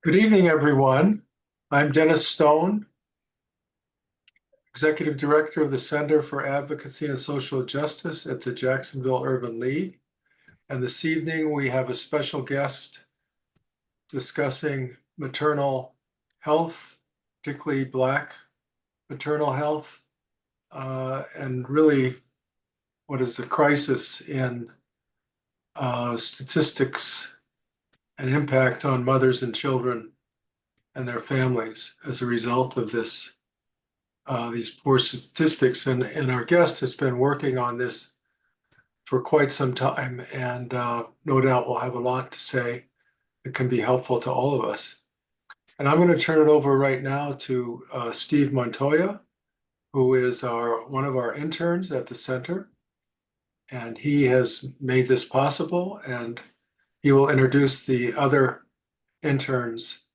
Good evening, everyone. I'm Dennis Stone, Executive Director of the Center for Advocacy and Social Justice at the Jacksonville Urban League. And this evening, we have a special guest discussing maternal health, particularly Black maternal health, and really what is the crisis in statistics and impact on mothers and children and their families as a result of this, these poor statistics. And our guest has been working on this for quite some time, and no doubt will have a lot to say that can be helpful to all of us. And I'm going to turn it over right now to Steve Montoya, who is one of our interns at the center. And he has made this possible, and he will introduce the other interns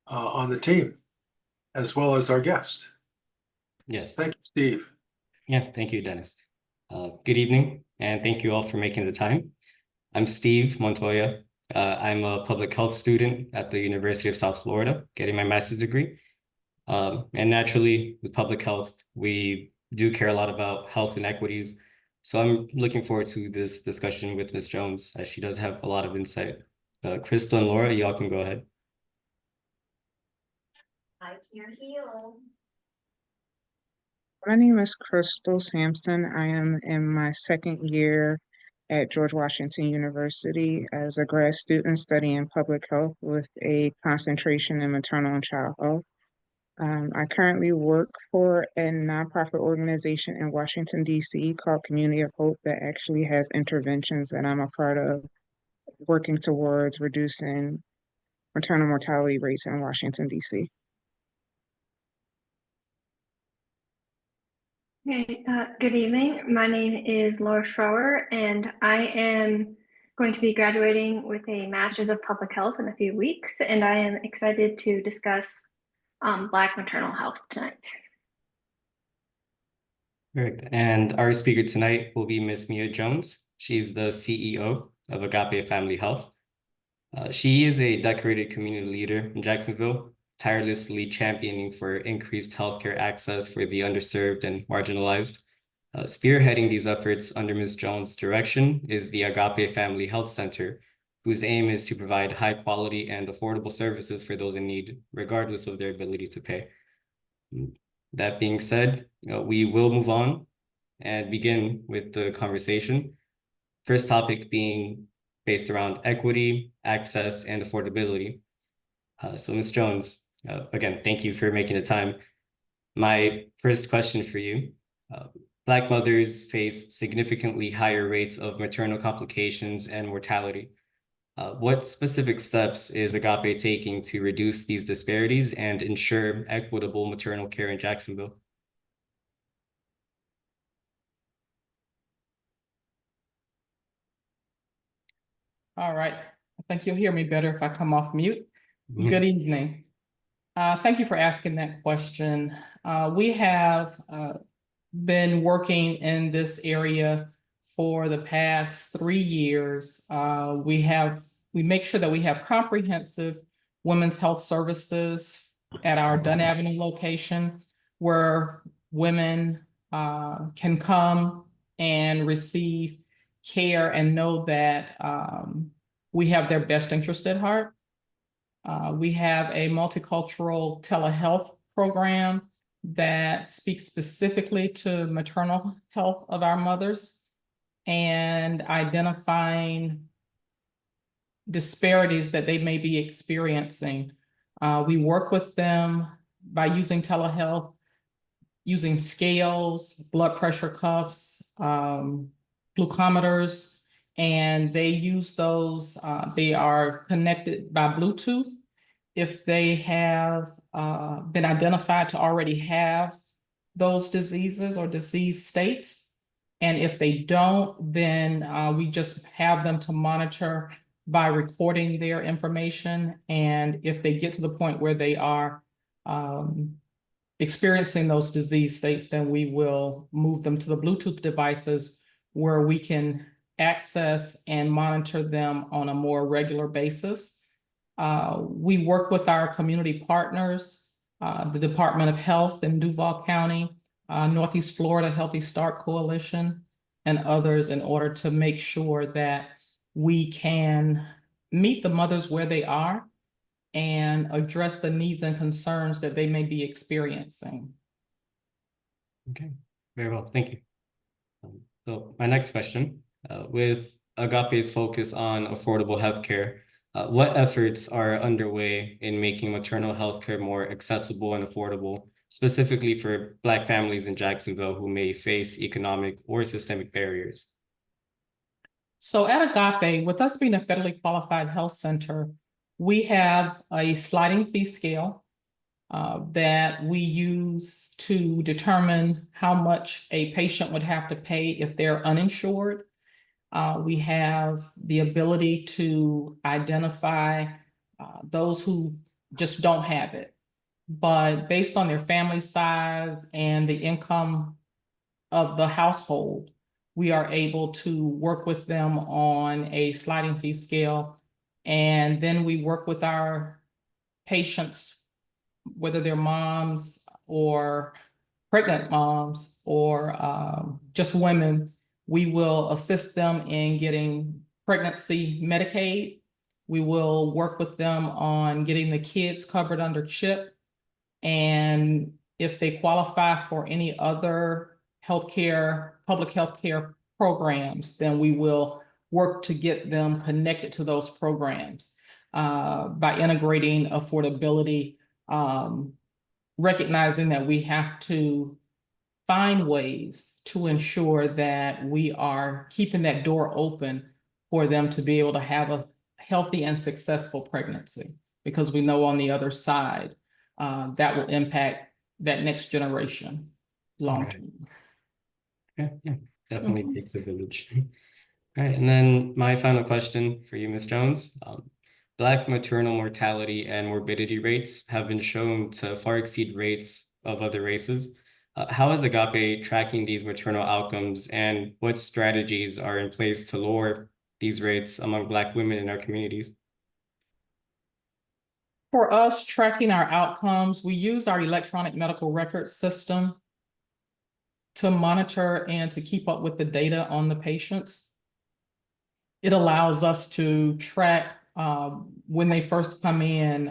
on the team, as well as our guest. Yes. Thank you, Steve. Yeah, thank you, Dennis. Good evening, and thank you all for making the time. I'm Steve Montoya. I'm a public health student at the University of South Florida, getting my master's degree. And naturally, with public health, we do care a lot about health inequities. So I'm looking forward to this discussion with Ms. Jones, as she does have a lot of insight. Crystal and Laura, y'all can go ahead. I can't heal. My name is Crystal Sampson. I am in my second year at George Washington University as a grad student studying public health with a concentration in maternal and child health. I currently work for a nonprofit organization in Washington, D.C. called Community-dirven that actually has interventions that I'm a part of, working towards reducing maternal mortality rates in Washington, D.C. Hey, good evening. My name is Laura Schroer, and I am going to be graduating with a Master's of Public Health in a few weeks, and I am excited to discuss Black maternal health tonight. Perfect. And our speaker tonight will be Ms. Mia Jones. She's the CEO of Agape Family Health. She is a decorated community leader in Jacksonville, tirelessly championing for increased healthcare access for the underserved and marginalized. Spearheading these efforts under Ms. Jones' direction is the Agape Family Health Center, whose aim is to provide high quality and affordable services for those in need, regardless of their ability to pay. That being said, we will move on and begin with the conversation. First topic being based around equity, access, and affordability. So Ms. Jones, again, thank you for making the time. My first question for you, Black mothers face significantly higher rates of maternal complications and mortality. What specific steps is Agape taking to reduce these disparities and ensure equitable maternal care in Jacksonville? All right. I think you'll hear me better if I come off mute. Good evening. Thank you for asking that question. We have been working in this area for the past 3 years. We make sure that we have comprehensive women's health services at our Dunn Avenue location, where women can come and receive care and know that we have their best interest at heart. We have a multicultural telehealth program that speaks specifically to maternal health of our mothers and identifying disparities that they may be experiencing. We work with them by using telehealth, using scales, blood pressure cuffs, glucometers, and they use those. They are connected by Bluetooth. If they have been identified to already have those diseases or disease states, and if they don't, then we just have them to monitor by recording their information. And if they get to the point where they are experiencing those disease states, then we will move them to the Bluetooth devices where we can access and monitor them on a more regular basis. We work with our community partners, the Department of Health in Duval County, Northeast Florida Healthy Start Coalition, and others in order to make sure that we can meet the mothers where they are and address the needs and concerns that they may be experiencing. Okay, very well, thank you. So my next question, with Agape's focus on affordable healthcare, what efforts are underway in making maternal healthcare more accessible and affordable, specifically for Black families in Jacksonville who may face economic or systemic barriers? So at Agape, with us being a federally qualified health center, we have a sliding fee scale that we use to determine how much a patient would have to pay if they're uninsured. We have the ability to identify those who just don't have it. But based on their family size and the income of the household, we are able to work with them on a sliding fee scale. And then we work with our patients, whether they're moms or pregnant moms or just women. We will assist them in getting pregnancy Medicaid. We will work with them on getting the kids covered under CHIP. And if they qualify for any other healthcare, public healthcare programs, then we will work to get them connected to those programs by integrating affordability, recognizing that we have to find ways to ensure that we are keeping that door open for them to be able to have a healthy and successful pregnancy, because we know on the other side that will impact that next generation long term. Yeah, definitely takes a village. All right, and then my final question for you, Ms. Jones. Black maternal mortality and morbidity rates have been shown to far exceed rates of other races. How is Agape tracking these maternal outcomes, and what strategies are in place to lower these rates among Black women in our communities? For us, tracking our outcomes, we use our electronic medical record system to monitor and to keep up with the data on the patients. It allows us to track when they first come in,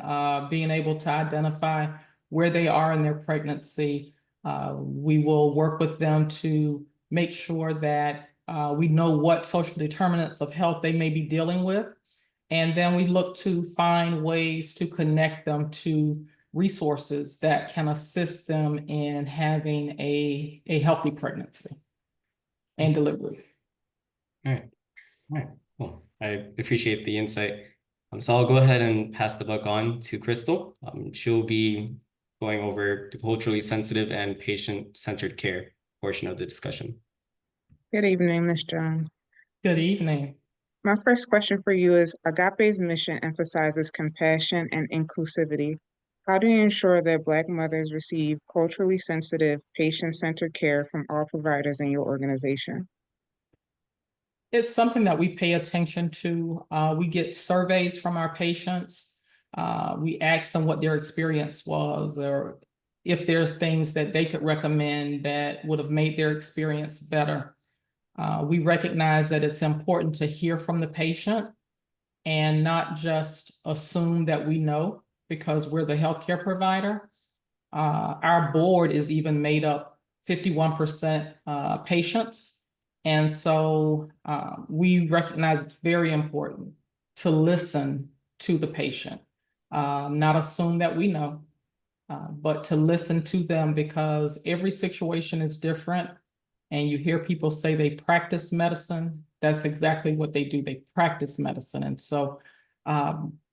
being able to identify where they are in their pregnancy. We will work with them to make sure that we know what social determinants of health they may be dealing with. And then we look to find ways to connect them to resources that can assist them in having a healthy pregnancy and delivery. All right, cool. I appreciate the insight. So I'll go ahead and pass the buck on to Crystal. She'll be going over the culturally sensitive and patient-centered care portion of the discussion. Good evening, Ms. Jones. Good evening. My first question for you is, Agape's mission emphasizes compassion and inclusivity. How do you ensure that Black mothers receive culturally sensitive, patient-centered care from all providers in your organization? It's something that we pay attention to. We get surveys from our patients. We ask them what their experience was, or if there's things that they could recommend that would have made their experience better. We recognize that it's important to hear from the patient and not just assume that we know because we're the healthcare provider. Our board is even made up 51% patients. And so we recognize it's very important to listen to the patient, not assume that we know, but to listen to them, because every situation is different. And you hear people say they practice medicine. That's exactly what they do. They practice medicine. And so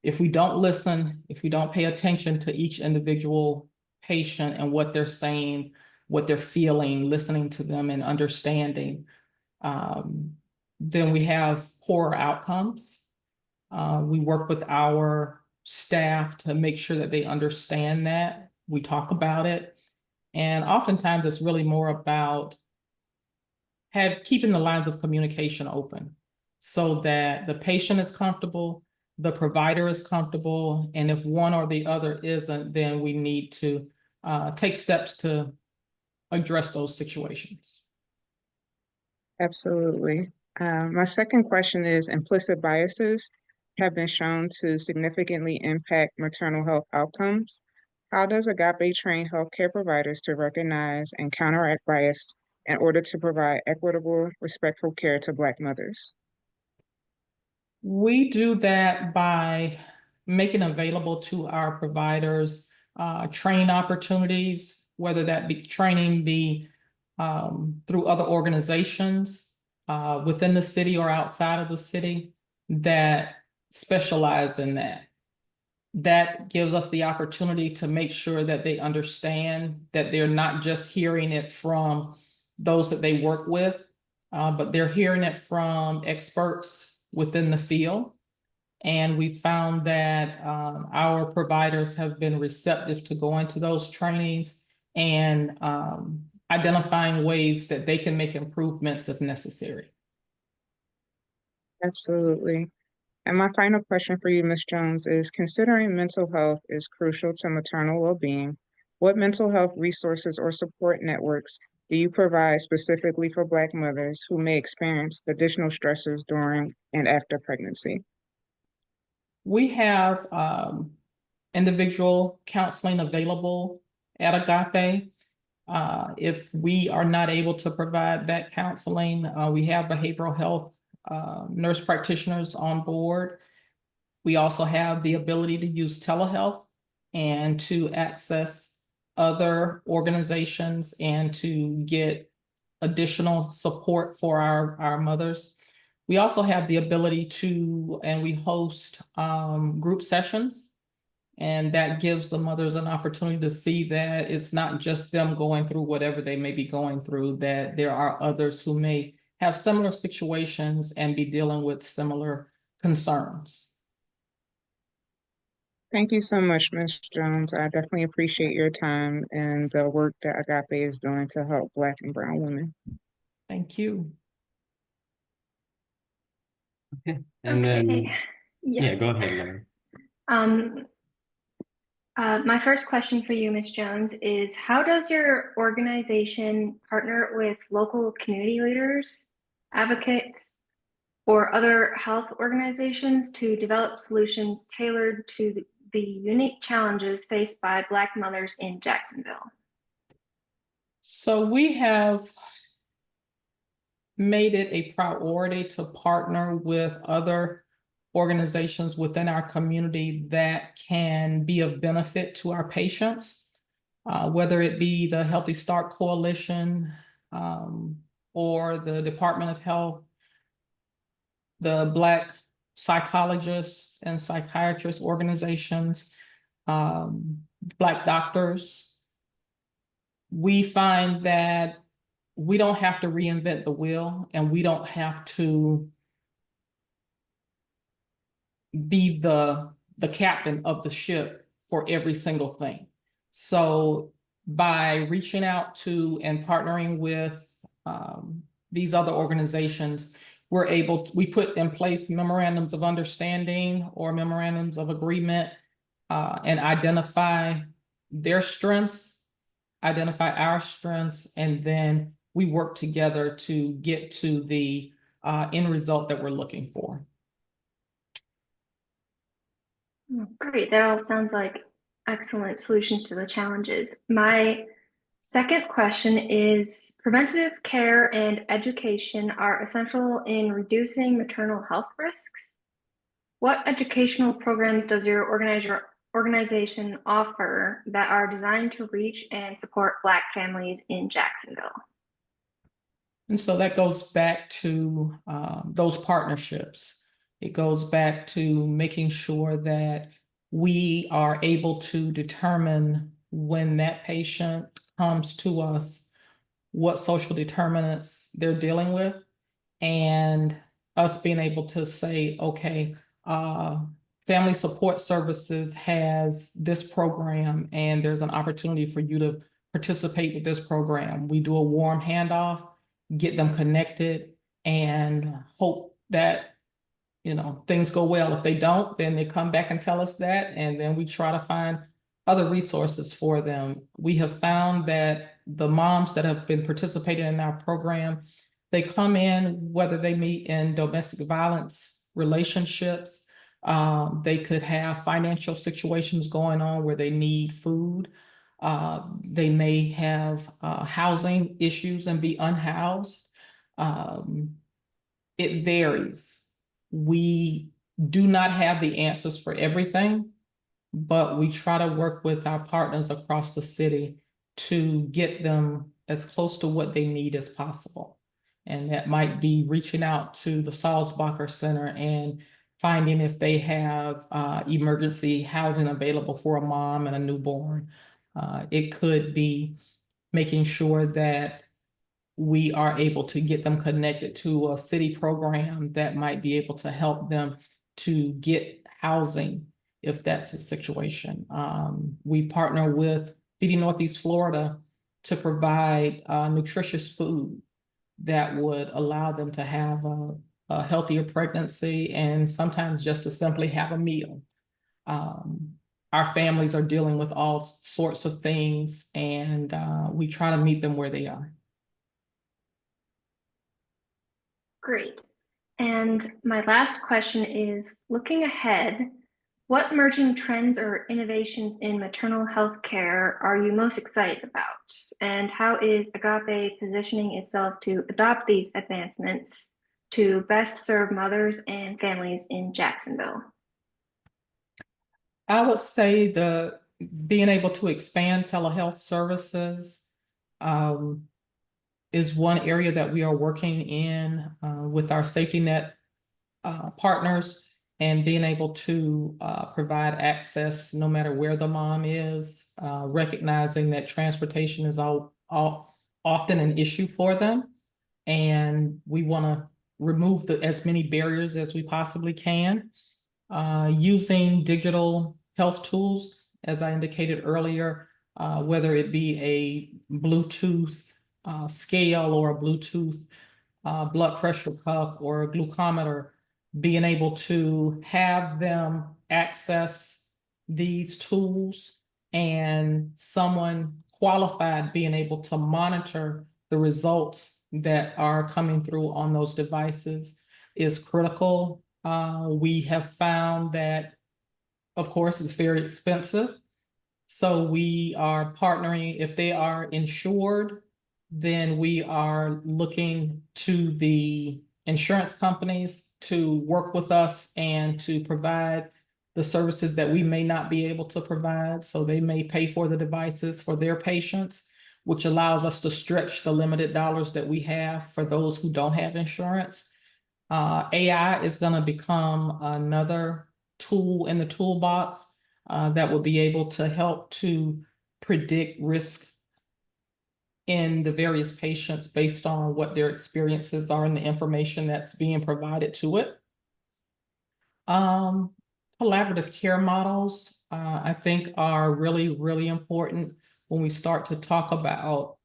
if we don't listen, if we don't pay attention to each individual patient and what they're saying, what they're feeling, listening to them and understanding, then we have poorer outcomes. We work with our staff to make sure that they understand that. We talk about it. And oftentimes it's really more about keeping the lines of communication open so that the patient is comfortable, the provider is comfortable, and if one or the other isn't, then we need to take steps to address those situations. Absolutely. My second question is implicit biases have been shown to significantly impact maternal health outcomes. How does Agape train healthcare providers to recognize and counteract bias in order to provide equitable, respectful care to Black mothers? We do that by making available to our providers training opportunities, whether that be training through other organizations within the city or outside of the city that specialize in that. That gives us the opportunity to make sure that they understand that they're not just hearing it from those that they work with, but they're hearing it from experts within the field. And we found that our providers have been receptive to go into those trainings and identifying ways that they can make improvements if necessary. Absolutely. And my final question for you, Ms. Jones, is considering mental health is crucial to maternal well-being, what mental health resources or support networks do you provide specifically for Black mothers who may experience additional stressors during and after pregnancy? We have individual counseling available at Agape. If we are not able to provide that counseling, we have behavioral health nurse practitioners on board. We also have the ability to use telehealth and to access other organizations and to get additional support for our mothers. We also have the ability to, and we host group sessions, and that gives the mothers an opportunity to see that it's not just them going through whatever they may be going through, that there are others who may have similar situations and be dealing with similar concerns. Thank you so much, Ms. Jones. I definitely appreciate your time and the work that Agape is doing to help Black and Brown women. Thank you. Okay, and then, yeah, Yes. go ahead, Laura. My first question for you, Ms. Jones, is how does your organization partner with local community leaders, advocates, or other health organizations to develop solutions tailored to the unique challenges faced by Black mothers in Jacksonville? So we have made it a priority to partner with other organizations within our community that can be of benefit to our patients, whether it be the Healthy Start Coalition or the Department of Health, the Black psychologists and psychiatrists organizations, Black doctors. We find that we don't have to reinvent the wheel, and we don't have to be the captain of the ship for every single thing. So by reaching out to and partnering with these other organizations, we put in place memorandums of understanding or memorandums of agreement and identify their strengths, identify our strengths, and then we work together to get to the end result that we're looking for. Great, that all sounds like excellent solutions to the challenges. My second question is, preventative care and education are essential in reducing maternal health risks. What educational programs does your organization offer that are designed to reach and support Black families in Jacksonville? And so that goes back to those partnerships. It goes back to making sure that we are able to determine when that patient comes to us what social determinants they're dealing with, and us being able to say, okay, Family Support Services has this program and there's an opportunity for you to participate with this program. We do a warm handoff, get them connected, and hope that things go well. If they don't, then they come back and tell us that, and then we try to find other resources for them. We have found that the moms that have been participating in our program, they come in, whether they meet in domestic violence relationships, they could have financial situations going on where they need food. They may have housing issues and be unhoused. It varies. We do not have the answers for everything, but we try to work with our partners across the city to get them as close to what they need as possible. And that might be reaching out to the Salzbacher Center and finding if they have emergency housing available for a mom and a newborn. It could be making sure that we are able to get them connected to a city program that might be able to help them to get housing if that's the situation. We partner with Feeding Northeast Florida to provide nutritious food that would allow them to have a healthier pregnancy and sometimes just to simply have a meal. Our families are dealing with all sorts of things, and we try to meet them where they are. Great. And my last question is, looking ahead, what emerging trends or innovations in maternal health care are you most excited about? And how is Agape positioning itself to adopt these advancements to best serve mothers and families in Jacksonville? I would say being able to expand telehealth services is one area that we are working in with our safety net partners, and being able to provide access no matter where the mom is, recognizing that transportation is often an issue for them. And we want to remove as many barriers as we possibly can. Using digital health tools, as I indicated earlier, whether it be a Bluetooth scale or a Bluetooth blood pressure cuff or a glucometer, being able to have them access these tools and someone qualified being able to monitor the results that are coming through on those devices is critical. We have found that, of course, it's very expensive. So we are partnering. If they are insured, then we are looking to the insurance companies to work with us and to provide the services that we may not be able to provide. So they may pay for the devices for their patients, which allows us to stretch the limited dollars that we have for those who don't have insurance. AI is going to become another tool in the toolbox that will be able to help to predict risk in the various patients based on what their experiences are and the information that's being provided to it. Collaborative care models, I think, are really, really important when we start to talk about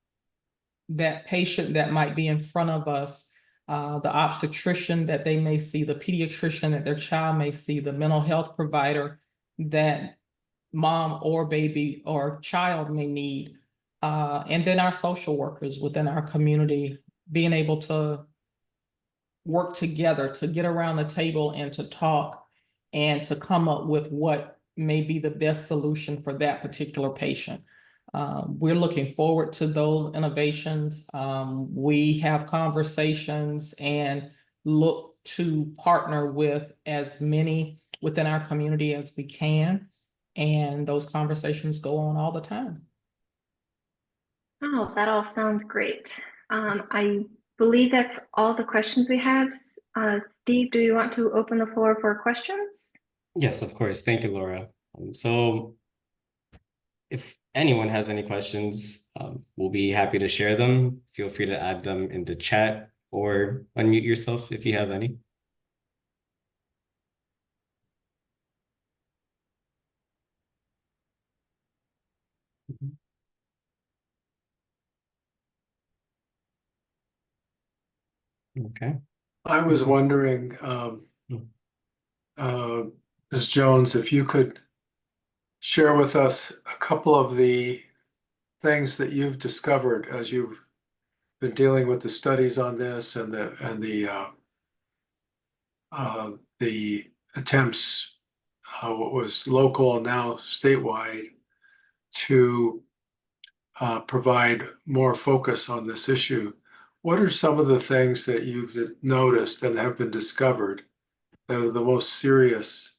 that patient that might be in front of us, the obstetrician that they may see, the pediatrician that their child may see, the mental health provider that mom or baby or child may need. And then our social workers within our community being able to work together to get around the table and to talk and to come up with what may be the best solution for that particular patient. We're looking forward to those innovations. We have conversations and look to partner with as many within our community as we can. And those conversations go on all the time. Oh, that all sounds great. I believe that's all the questions we have. Steve, do you want to open the floor for questions? Yes, of course. Thank you, Laura. So if anyone has any questions, we'll be happy to share them. Feel free to add them in the chat or unmute yourself if you have any. Okay. I was wondering, Ms. Jones, if you could share with us a couple of the things that you've discovered as you've been dealing with the studies on this and the attempts, what was local and now statewide, to provide more focus on this issue. What are some of the things that you've noticed and have been discovered that are the most serious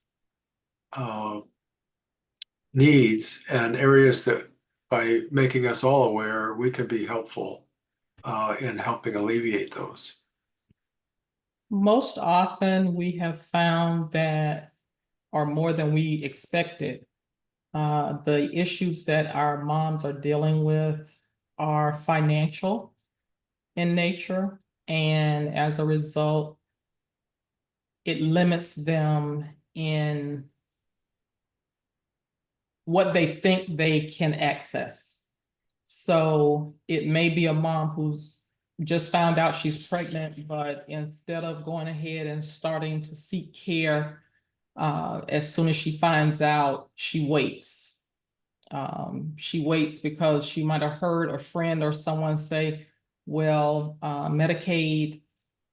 needs and areas that, by making us all aware, we can be helpful in helping alleviate those? Most often, we have found that are more than we expected. The issues that our moms are dealing with are financial in nature, and as a result, it limits them in what they think they can access. So it may be a mom who's just found out she's pregnant, but instead of going ahead and starting to seek care as soon as she finds out, she waits. She waits because she might have heard a friend or someone say, well,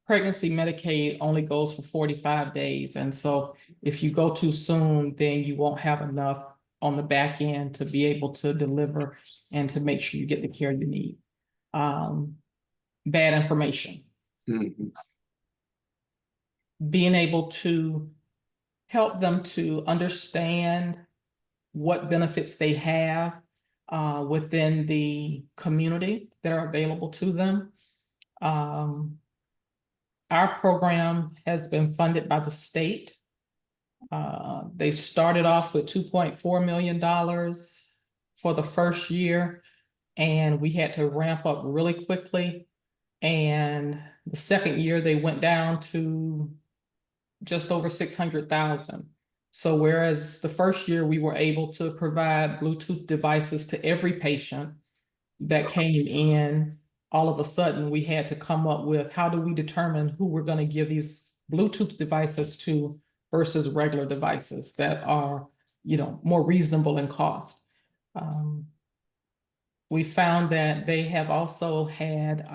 pregnancy Medicaid only goes for 45 days. And so if you go too soon, then you won't have enough on the back end to be able to deliver and to make sure you get the care you need. Bad information. Mhm. Being able to help them to understand what benefits they have within the community that are available to them. Our program has been funded by the state. They started off with $2.4 million for the first year, and we had to ramp up really quickly. And the second year, they went down to just over 600,000. So whereas the first year we were able to provide Bluetooth devices to every patient that came in, all of a sudden we had to come up with, how do we determine who we're going to give these Bluetooth devices to versus regular devices that are, more reasonable in cost. We found that they have also had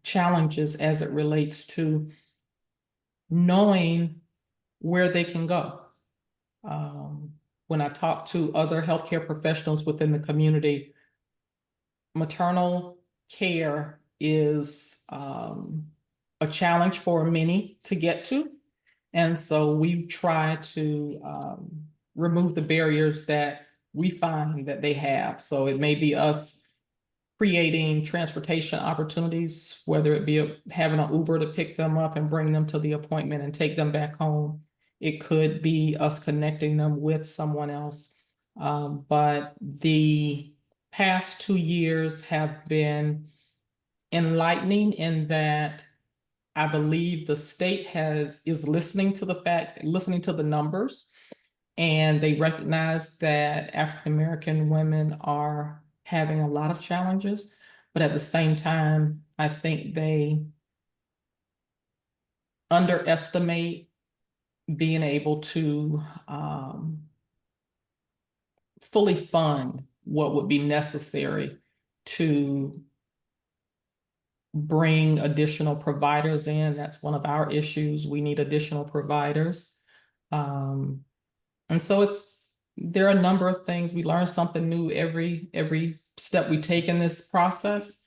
challenges as it relates to knowing where they can go. When I talk to other healthcare professionals within the community, maternal care is a challenge for many to get to. And so we try to remove the barriers that we find that they have. So it may be us creating transportation opportunities, whether it be having an Uber to pick them up and bring them to the appointment and take them back home. It could be us connecting them with someone else. But the past 2 years have been enlightening in that I believe the state is listening to the numbers, and they recognize that African-American women are having a lot of challenges, but at the same time, I think they underestimate being able to fully fund what would be necessary to bring additional providers in. That's one of our issues. We need additional providers. And so there are a number of things. We learn something new every step we take in this process.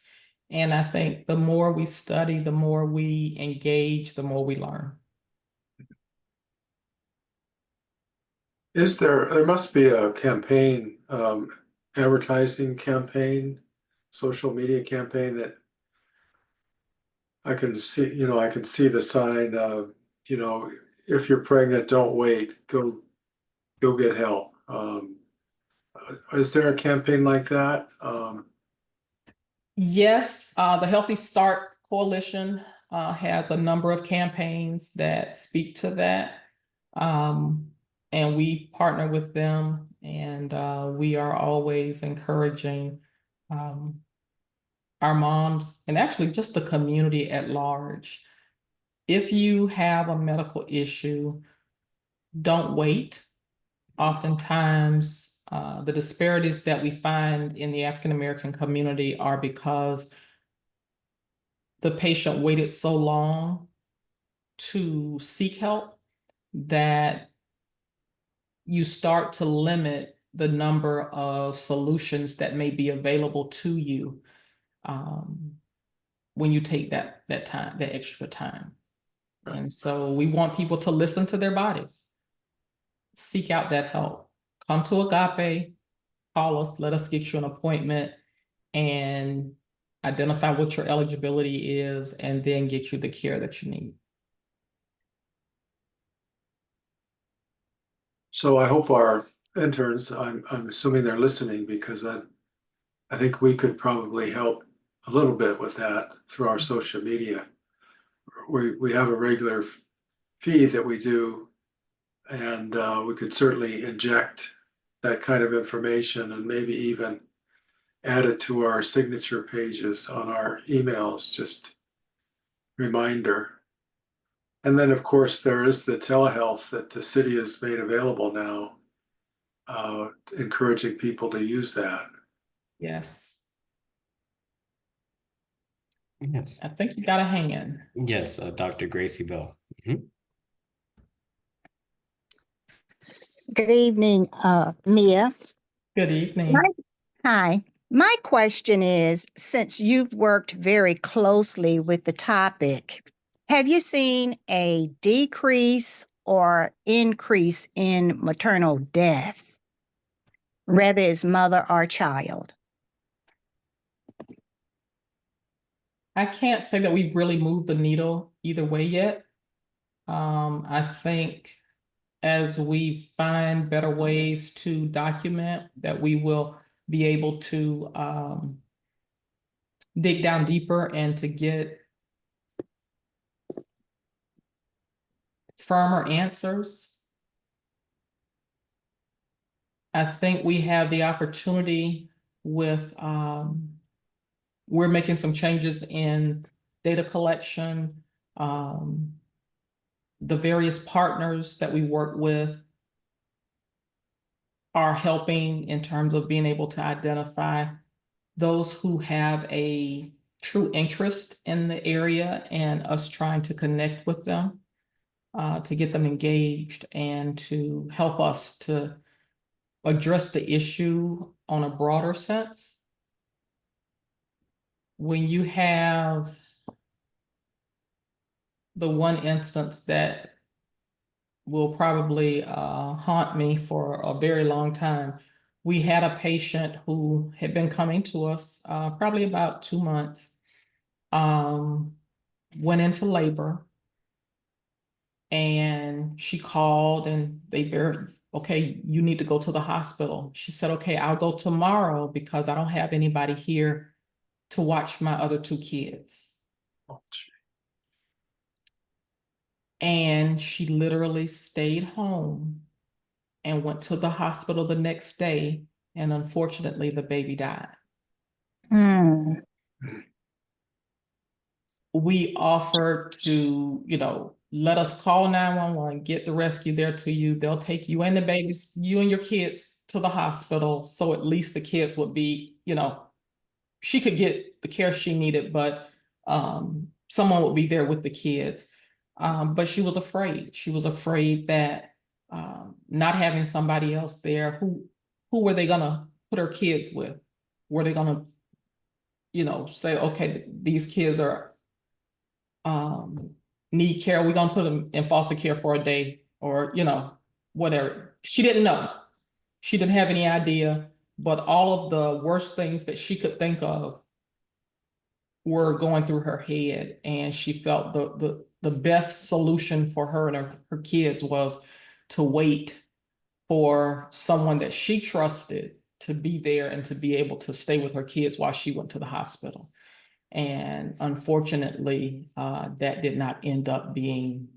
And I think the more we study, the more we engage, the more we learn. There must be a campaign, advertising campaign, social media campaign that I can see, I can see the sign of, if you're pregnant, don't wait, go get help. Is there a campaign like that? Yes, the Healthy Start Coalition has a number of campaigns that speak to that. And we partner with them, and we are always encouraging our moms and actually just the community at large. If you have a medical issue, don't wait. Oftentimes, the disparities that we find in the African American community are because the patient waited so long to seek help that you start to limit the number of solutions that may be available to you when you take that time, that extra time. And so we want people to listen to their bodies, seek out that help, come to Agape, call us, let us get you an appointment and identify what your eligibility is, and then get you the care that you need. So I hope our interns, I'm assuming they're listening, because I think we could probably help a little bit with that through our social media. We have a regular feed that we do, and we could certainly inject that kind of information and maybe even add it to our signature pages on our emails, just reminder. And then, of course, there is the telehealth that the city has made available now, encouraging people to use that. Yes, Yes. I think you got a hand. Yes, Dr. Gracie Bell. Good evening, Mia. Good evening. Hi. My question is, since you've worked very closely with the topic, have you seen a decrease or increase in maternal death, whether it's mother or child? I can't say that we've really moved the needle either way yet. I think as we find better ways to document, that we will be able to dig down deeper and to get firmer answers. I think we have the opportunity with, we're making some changes in data collection. The various partners that we work with are helping in terms of being able to identify those who have a true interest in the area, and us trying to connect with them, to get them engaged and to help us to address the issue on a broader sense. When you have the one instance that will probably haunt me for a very long time, we had a patient who had been coming to us probably about 2 months, went into labor, and she called and okay, you need to go to the hospital. She said, okay, I'll go tomorrow because I don't have anybody here to watch my other 2 kids. And she literally stayed home and went to the hospital the next day. And unfortunately, the baby died. We offered to, let us call 911, get the rescue there to you. They'll take you and the babies, you and your kids, to the hospital. So at least the kids would be, she could get the care she needed, but someone would be there with the kids. But she was afraid. She was afraid that not having somebody else there, who were they gonna put her kids with? Were they gonna, say, okay, these kids are need care, we're gonna put them in foster care for a day, or whatever. She didn't know. She didn't have any idea, but all of the worst things that she could think of were going through her head, and she felt the best solution for her and her kids was to wait for someone that she trusted to be there and to be able to stay with her kids while she went to the hospital. And unfortunately, that did not end up being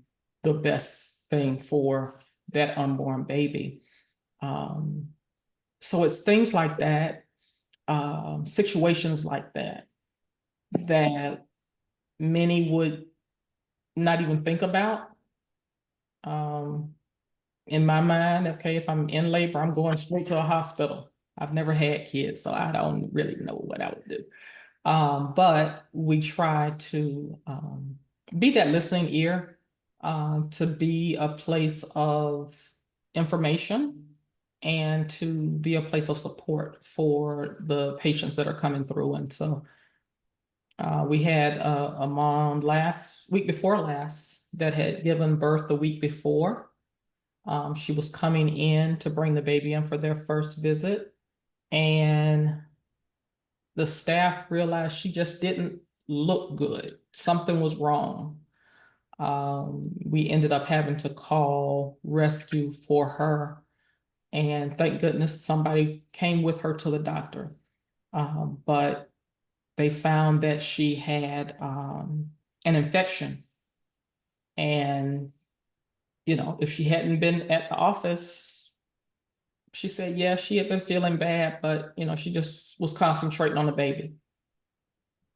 the best thing for that unborn baby. So it's things like that, situations like that many would not even think about. in my mind, okay, if I'm in labor, I'm going straight to a hospital. I've never had kids, so I don't really know what I would do. But we try to be that listening ear, to be a place of information and to be a place of support for the patients that are coming through. And so we had a mom week before last that had given birth the week before. She was coming in to bring the baby in for their first visit, and the staff realized she just didn't look good. Something was wrong. We ended up having to call rescue for her, and thank goodness somebody came with her to the doctor. But they found that she had an infection, and if she hadn't been at the office, she said, yeah, she had been feeling bad, but she just was concentrating on the baby.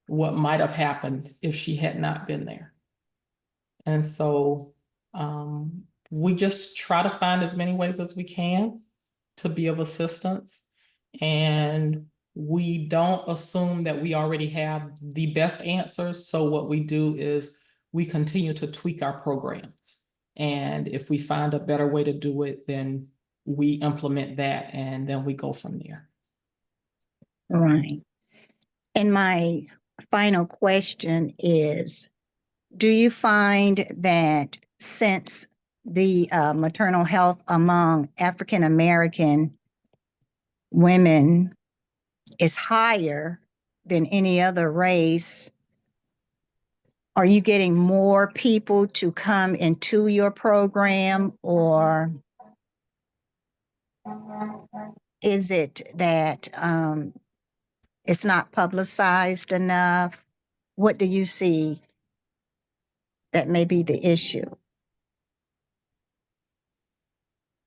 What might have happened if she had not been there. And so we just try to find as many ways as we can to be of assistance. And we don't assume that we already have the best answers. So what we do is we continue to tweak our programs. And if we find a better way to do it, then we implement that, and then we go from there. Right. And my final question is, do you find that since the maternal health among African American women is higher than any other race, are you getting more people to come into your program, or is it that it's not publicized enough? What do you see that may be the issue?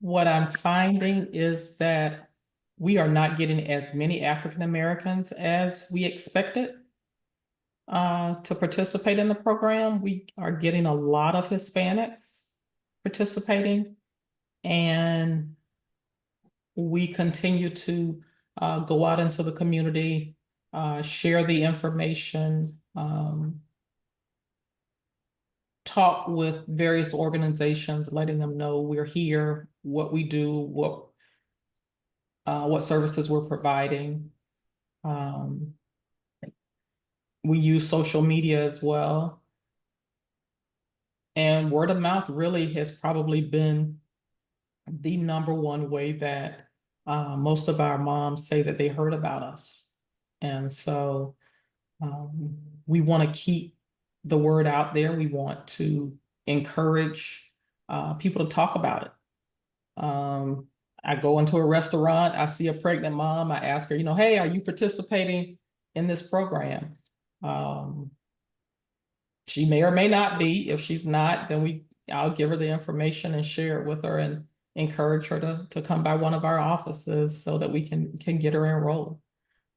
What I'm finding is that we are not getting as many African Americans as we expected to participate in the program. We are getting a lot of Hispanics participating, and we continue to go out into the community, share the information, talk with various organizations, letting them know we're here, what we do, what services we're providing. We use social media as well. And word of mouth really has probably been the number one way that most of our moms say that they heard about us. And so we want to keep the word out there. We want to encourage people to talk about it. I go into a restaurant, I see a pregnant mom, I ask her, hey, are you participating in this program? She may or may not be. If she's not, then I'll give her the information and share it with her and encourage her to come by one of our offices so that we can get her enrolled.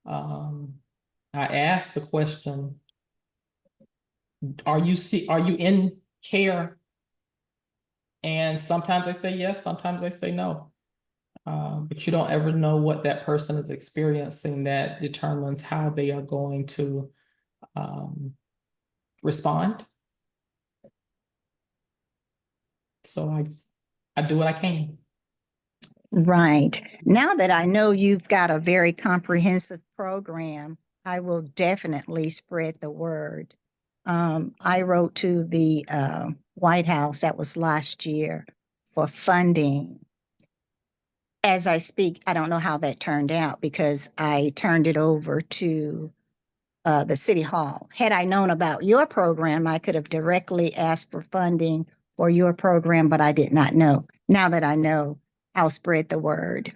I asked the question, are you in care? And sometimes they say yes, sometimes they say no. But you don't ever know what that person is experiencing that determines how they are going to respond. So I do what I can. Right. Now that I know you've got a very comprehensive program, I will definitely spread the word. I wrote to the White House, that was last year, for funding. As I speak, I don't know how that turned out because I turned it over to the City Hall. Had I known about your program, I could have directly asked for funding for your program, but I did not know. Now that I know, I'll spread the word.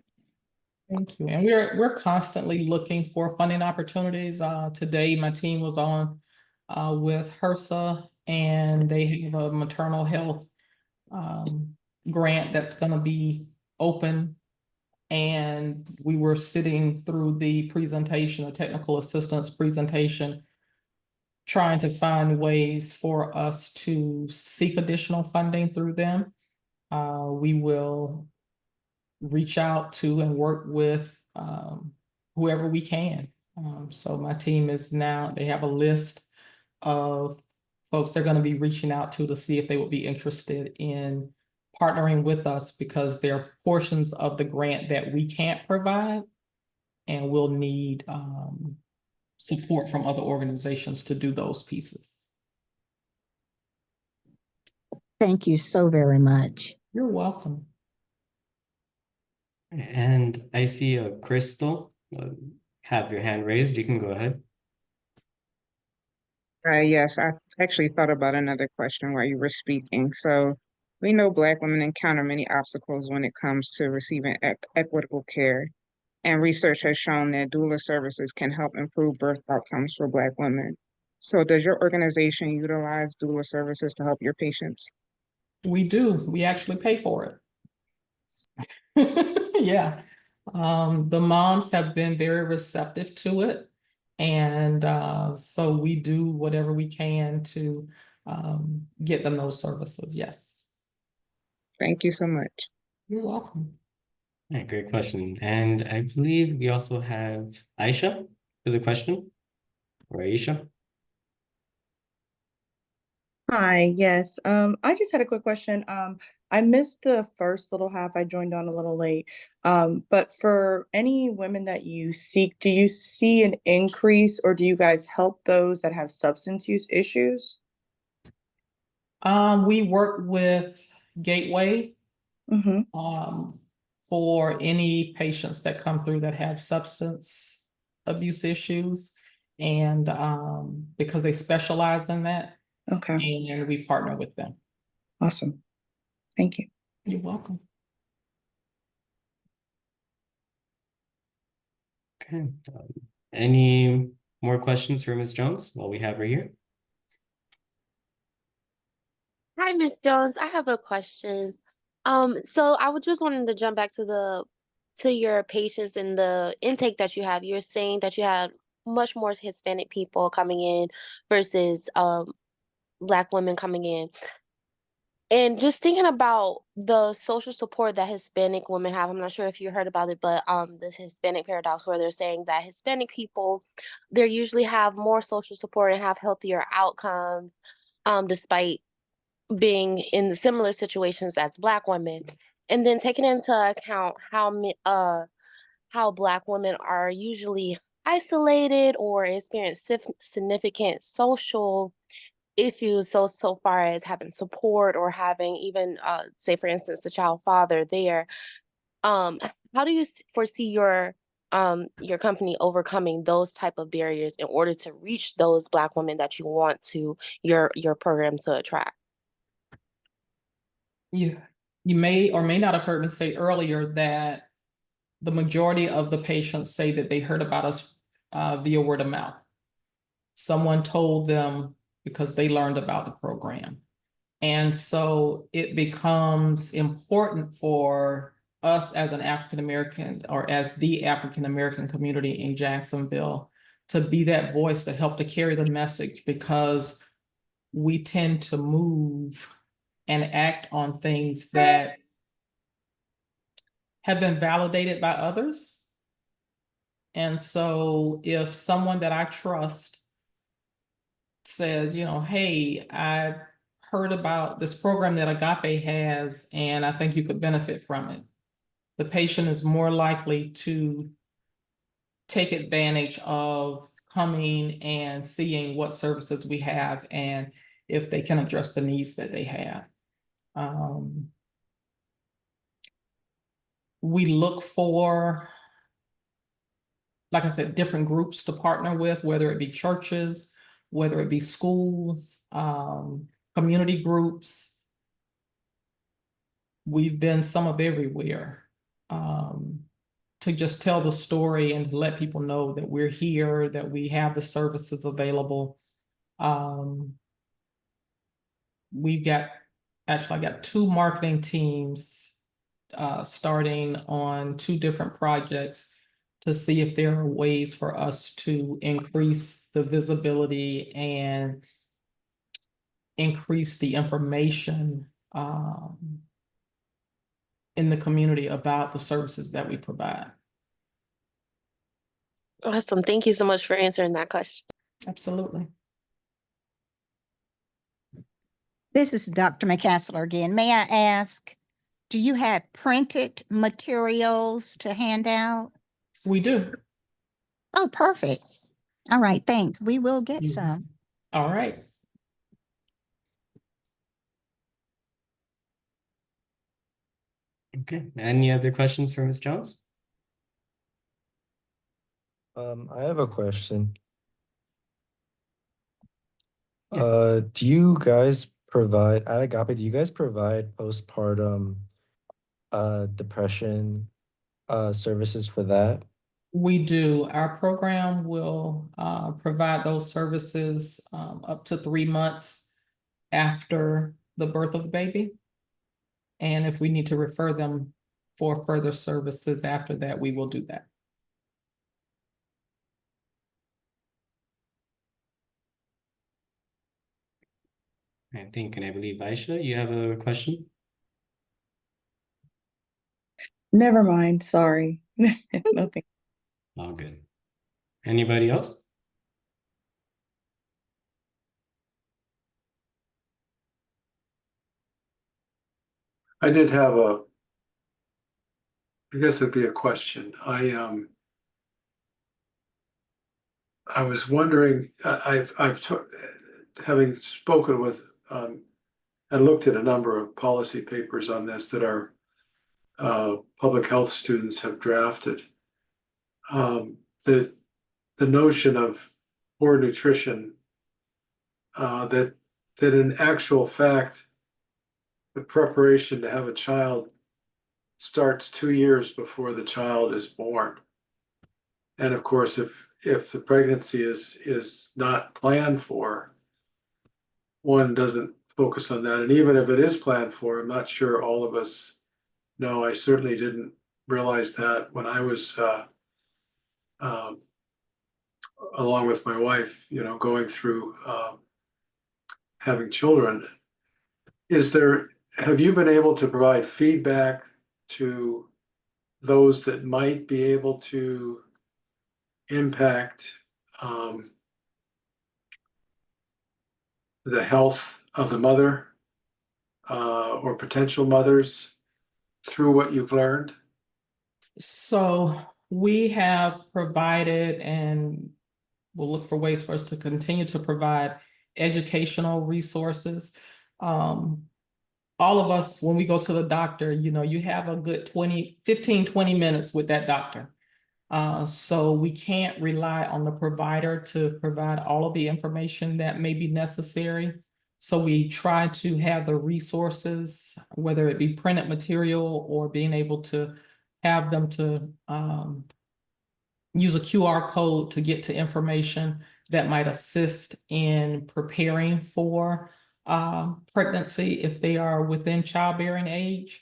Thank you. And we're constantly looking for funding opportunities. Today, my team was on with HRSA, and they have a maternal health grant that's going to be open. And we were sitting through the presentation, a technical assistance presentation, trying to find ways for us to seek additional funding through them. We will reach out to and work with whoever we can. So my team is now, they have a list of folks they're going to be reaching out to see if they would be interested in partnering with us, because there are portions of the grant that we can't provide, and we'll need support from other organizations to do those pieces. Thank you so very much. You're welcome. And I see a Crystal have your hand raised. You can go ahead. Yes, I actually thought about another question while you were speaking. So we know Black women encounter many obstacles when it comes to receiving equitable care. And research has shown that doula services can help improve birth outcomes for Black women. So does your organization utilize doula services to help your patients? We do. We actually pay for it. Yeah. The moms have been very receptive to it. And so we do whatever we can to get them those services. Yes. Thank you so much. You're welcome. Yeah, great question. And I believe we also have Aisha for the question, or Aisha. Hi, yes. I just had a quick question. I missed the first little half. I joined on a little late. But for any women that you seek, do you see an increase, or do you guys help those that have substance use issues? We work with Gateway Mm-hmm. for any patients that come through that have substance abuse issues, and because they specialize in that, Okay, and we partner with them. awesome. Thank you. You're welcome. Okay. Any more questions for Ms. Jones while we have her here? Hi, Ms. Jones. I have a question. So I was just wanting to jump back to your patients and the intake that you have. You're saying that you had much more Hispanic people coming in versus Black women coming in. And just thinking about the social support that Hispanic women have, I'm not sure if you heard about it, but this Hispanic paradox, where they're saying that Hispanic people, they usually have more social support and have healthier outcomes, despite being in similar situations as Black women. And then taking into account how Black women are usually isolated or experience significant social issues, so far as having support or having even say for instance the child father there. How do you foresee your company overcoming those type of barriers in order to reach those Black women that you want to your program to attract? You may or may not have heard me say earlier that the majority of the patients say that they heard about us via word of mouth. Someone told them because they learned about the program. And so it becomes important for us as an African American, or as the African American community in Jacksonville, to be that voice to help to carry the message, because we tend to move and act on things that have been validated by others. And so if someone that I trust says, you know, hey, I heard about this program that Agape has, and I think you could benefit from it, the patient is more likely to take advantage of coming and seeing what services we have and if they can address the needs that they have. We look for, like I said, different groups to partner with, whether it be churches, whether it be schools, community groups. We've been some of everywhere, to just tell the story and to let people know that we're here, that we have the services available. We've got, actually, I got 2 marketing teams starting on 2 different projects to see if there are ways for us to increase the visibility and increase the information in the community about the services that we provide. Awesome. Thank you so much for answering that question. Absolutely. This is Dr. McCassler again. May I ask, do you have printed materials to hand out? We do. Oh, perfect. All right, thanks. We will get Mhm. some. All right. Okay, any other questions for Ms. Jones? I have a question. Yeah. Do you guys provide, at Agape, do you guys provide postpartum depression services for that? We do. Our program will provide those services up to 3 months after the birth of the baby. And if we need to refer them for further services after that, we will do that. And I believe Aisha, you have a question? Never mind, sorry. Nothing. All good. Anybody else? I did have I guess it'd be a question. I was wondering, having spoken with, and looked at a number of policy papers on this that our public health students have drafted. The notion of poor nutrition, that in actual fact, the preparation to have a child starts 2 years before the child is born. And of course, if the pregnancy is not planned for, one doesn't focus on that. And even if it is planned for, I'm not sure all of us know. I certainly didn't realize that when I was along with my wife, going through having children. Have you been able to provide feedback to those that might be able to impact the health of the mother or potential mothers through what you've learned? So we have provided and we'll look for ways for us to continue to provide educational resources. All of us, when we go to the doctor, you have a good 15, 20 minutes with that doctor. So we can't rely on the provider to provide all of the information that may be necessary. So we try to have the resources, whether it be printed material or being able to have them to use a QR code to get to information that might assist in preparing for pregnancy if they are within childbearing age.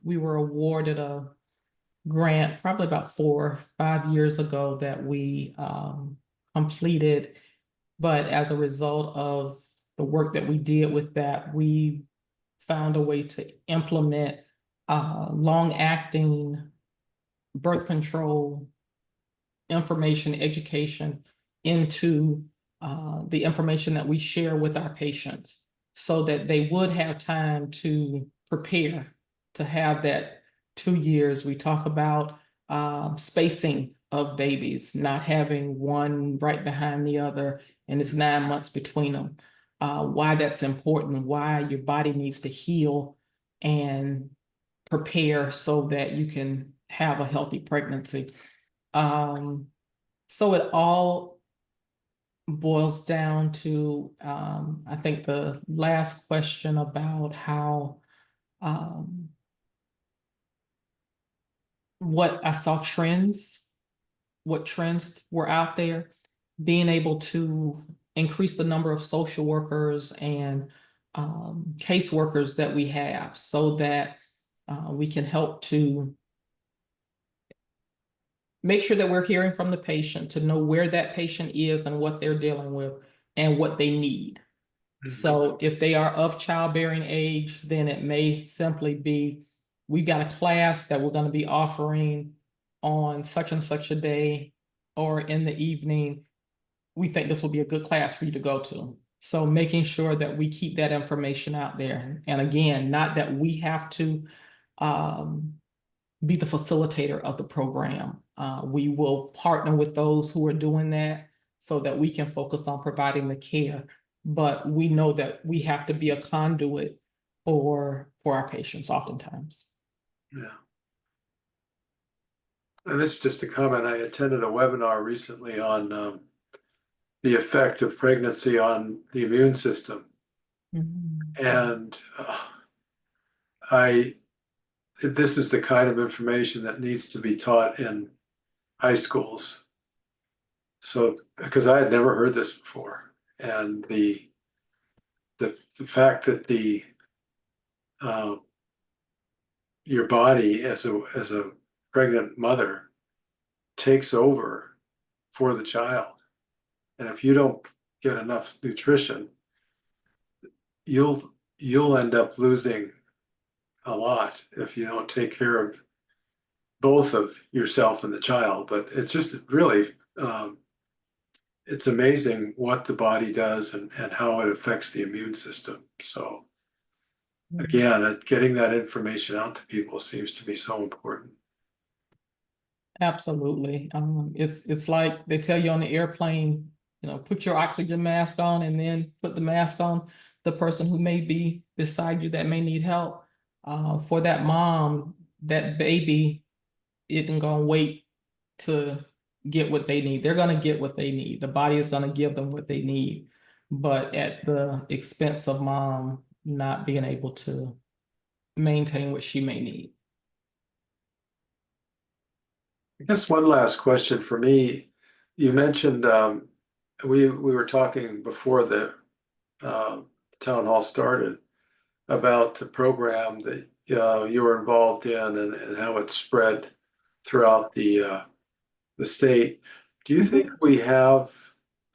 We were awarded a grant probably about 4 or 5 years ago that we completed. But as a result of the work that we did with that, we found a way to implement long-acting birth control information education into the information that we share with our patients so that they would have time to prepare to have that 2 years. We talk about spacing of babies, not having one right behind the other, and it's 9 months between them. Why that's important, why your body needs to heal and prepare so that you can have a healthy pregnancy. So it all boils down to, I think the last question about how, what I saw what trends were out there, being able to increase the number of social workers and caseworkers that we have so that we can help to make sure that we're hearing from the patient to know where that patient is and what they're dealing with and what they need. So if they are of childbearing age, then it may simply be, we've got a class that we're going to be offering on such and such a day or in the evening. We think this will be a good class for you to go to. So making sure that we keep that information out there. And again, not that we have to be the facilitator of the program. We will partner with those who are doing that so that we can focus on providing the care. But we know that we have to be a conduit for our patients oftentimes. Yeah. And this is just a comment. I attended a webinar recently on the effect of pregnancy on the immune system. And this is the kind of information that needs to be taught in high schools. So, because I had never heard this before, and the fact that your body as a pregnant mother takes over for the child, and if you don't get enough nutrition, you'll end up losing a lot if you don't take care of both of yourself and the child. But it's just really it's amazing what the body does and how it affects the immune system. So again, getting that information out to people seems to be so important. Absolutely. It's like they tell you on the airplane, put your oxygen mask on and then put the mask on the person who may be beside you that may need help. For that mom, that baby isn't gonna wait to get what they need. They're gonna get what they need. The body is gonna give them what they need, but at the expense of mom not being able to maintain what she may need. I guess one last question for me. You mentioned we were talking before the town hall started about the program that you were involved in and how it spread throughout the state. Do you think we have?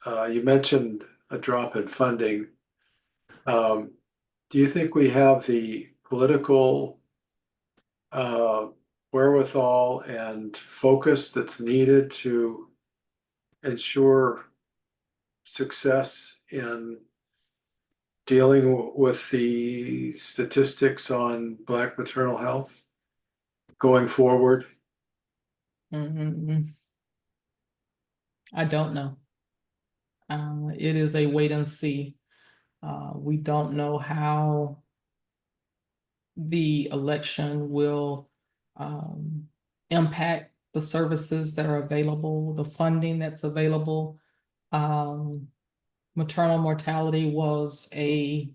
You mentioned a drop in funding. Do you think we have the political wherewithal and focus that's needed to ensure success in dealing with the statistics on Black maternal health going forward? I don't know. It is a wait and see. We don't know how the election will impact the services that are available, the funding that's available. Maternal mortality was a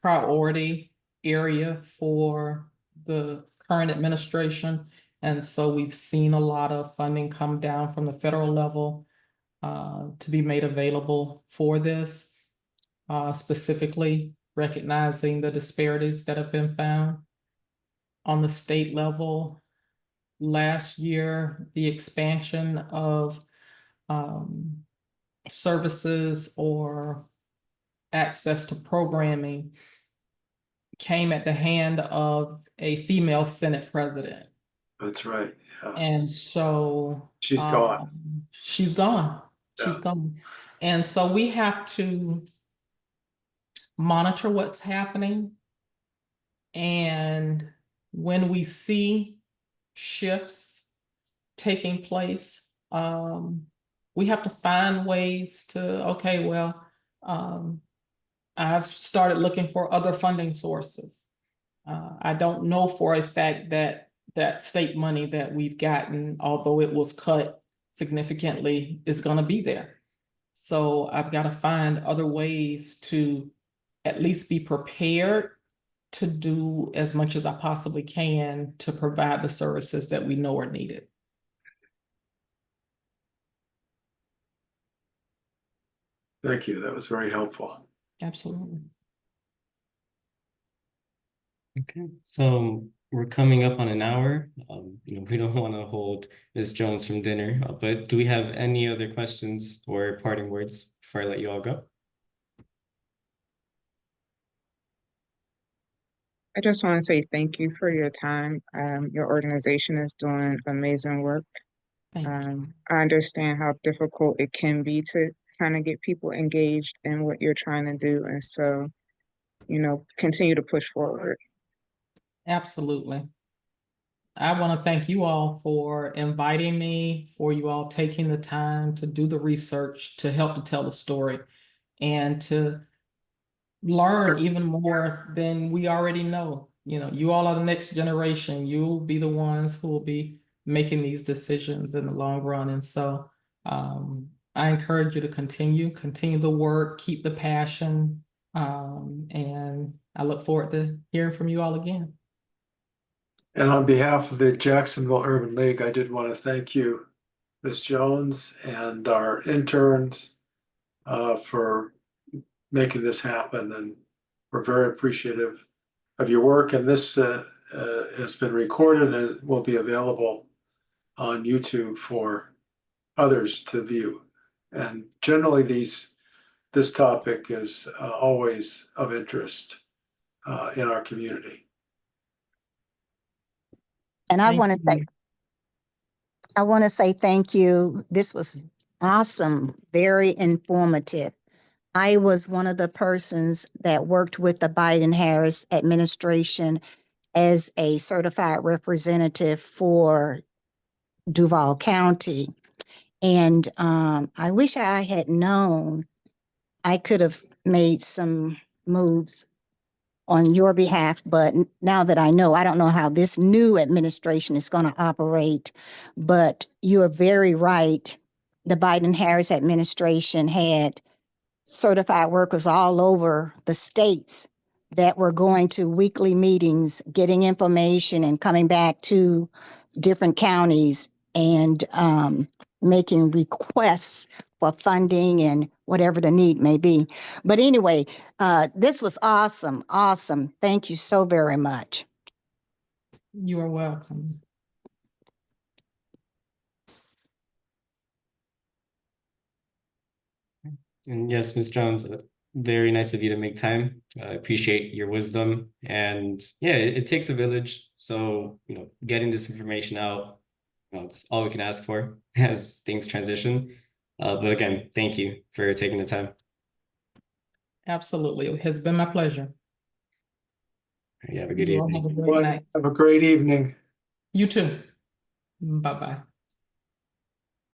priority area for the current administration. And so we've seen a lot of funding come down from the federal level to be made available for this, specifically recognizing the disparities that have been found. On the state level, last year, the expansion of services or access to programming came at the hand of a female Senate president. That's right. Yeah. And so She's gone. She's gone. Yeah. She's gone. And so we have to monitor what's happening. And when we see shifts taking place, we have to find ways to, okay, well, I've started looking for other funding sources. I don't know for a fact that state money that we've gotten, although it was cut significantly, is going to be there. So I've got to find other ways to at least be prepared to do as much as I possibly can to provide the services that we know are needed. Thank you. That was very helpful. Absolutely. Okay, so we're coming up on an hour. We don't want to hold Ms. Jones from dinner, but do we have any other questions or parting words before I let you all go? I just want to say thank you for your time. Your organization is doing amazing work. Thank you. I understand how difficult it can be to kind of get people engaged in what you're trying to do. And so, continue to push forward. Absolutely. I want to thank you all for inviting me, for you all taking the time to do the research, to help to tell the story, and to learn even more than we already know. You all are the next generation. You'll be the ones who will be making these decisions in the long run. And so I encourage you to continue the work, keep the passion, and I look forward to hearing from you all again. And on behalf of the Jacksonville Urban League, I did want to thank you, Ms. Jones, and our interns for making this happen. And we're very appreciative of your work. And this has been recorded and will be available on YouTube for others to view. And generally, this topic is always of interest in our community. And I Thank want to you. say thank you. This was awesome, very informative. I was one of the persons that worked with the Biden-Harris administration as a certified representative for Duval County. And I wish I had known I could have made some moves on your behalf, but now that I know, I don't know how this new administration is going to operate, but you are very right. The Biden-Harris administration had certified workers all over the states that were going to weekly meetings, getting information and coming back to different counties and making requests for funding and whatever the need may be. But anyway, this was awesome. Awesome. Thank you so very much. You are welcome. And yes, Ms. Jones, very nice of you to make time. I appreciate your wisdom. And yeah, it takes a village. So, getting this information out, it's all we can ask for as things transition. But again, thank you for taking the time. Absolutely. It has been my pleasure. You have a good You all evening. have a great night. Have a great evening. You too. Bye-bye.